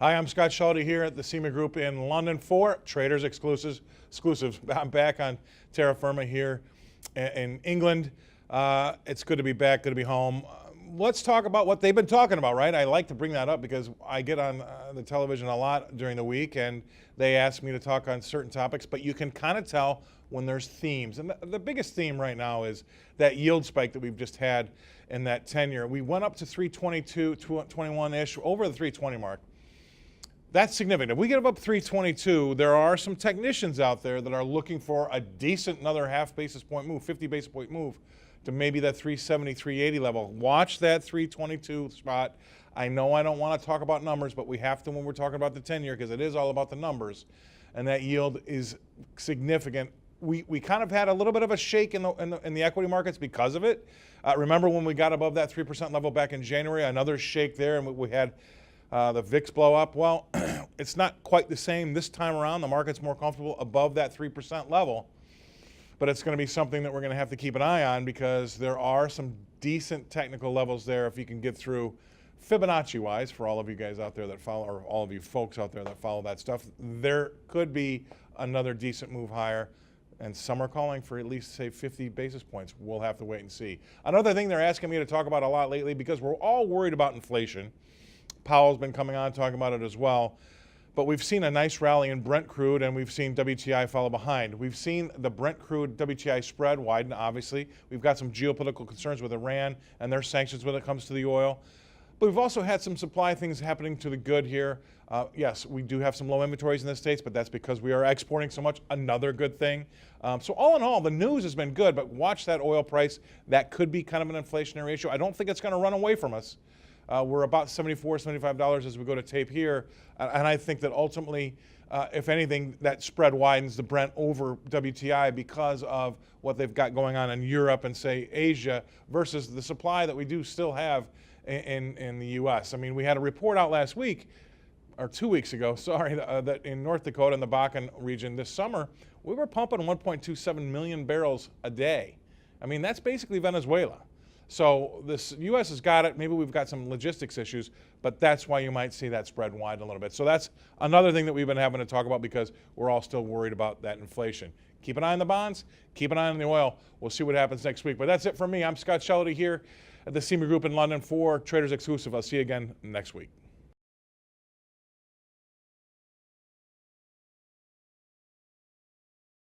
Hi, I'm Scott Shellady here at the SEMA Group in London for Traders Exclusives. I'm back on terra firma here in England. It's good to be back, good to be home. Let's talk about what they've been talking about, right? I like to bring that up because I get on the television a lot during the week and they ask me to talk on certain topics, but you can kind of tell when there's themes. And the biggest theme right now is that yield spike that we've just had in that 10-year. We went up to 322, 21-ish, over the 320 mark. That's significant. If we get above 322, there are some technicians out there that are looking for a decent another half basis point move, 50 basis point move to maybe that 370, 380 level. Watch that 322 spot. I know I don't want to talk about numbers, but we have to when we're talking about the 10-year because it is all about the numbers, and that yield is significant. We kind of had a little bit of a shake in the equity markets because of it. Remember when we got above that 3% level back in January, another shake there, and we had the VIX blow up. Well, it's not quite the same this time around. The market's more comfortable above that 3% level, but it's going to be something that we're going to have to keep an eye on because there are some decent technical levels there if you can get through Fibonacci-wise for all of you guys out there that follow, or all of you folks out there that follow that stuff. There could be another decent move higher, and some are calling for at least, say, 50 basis points. We'll have to wait and see. Another thing they're asking me to talk about a lot lately, because we're all worried about inflation. Powell's been coming on talking about it as well. But we've seen a nice rally in Brent crude, and we've seen WTI follow behind. We've seen the Brent crude WTI spread widen, obviously. We've got some geopolitical concerns with Iran and their sanctions when it comes to the oil. But we've also had some supply things happening to the good here. Yes, we do have some low inventories in the States, but that's because we are exporting so much, another good thing. So all in all, the news has been good, but watch that oil price. That could be kind of an inflationary issue. I don't think it's going to run away from us. We're about $74, $75 as we go to tape here. And I think that ultimately, if anything, that spread widens the Brent over WTI because of what they've got going on in Europe and, say, Asia versus the supply that we do still have in the U.S. I mean, we had a report out last week, or 2 weeks ago, sorry, that in North Dakota and the Bakken region this summer, we were pumping 1.27 million barrels a day. I mean, that's basically Venezuela. So this U.S. has got it. Maybe we've got some logistics issues, but that's why you might see that spread widen a little bit. So that's another thing that we've been having to talk about because we're all still worried about that inflation. Keep an eye on the bonds. Keep an eye on the oil. We'll see what happens next week. But that's it from me. I'm Scott Shellady here at the SEMA Group in London for Traders Exclusive. I'll see you again next week.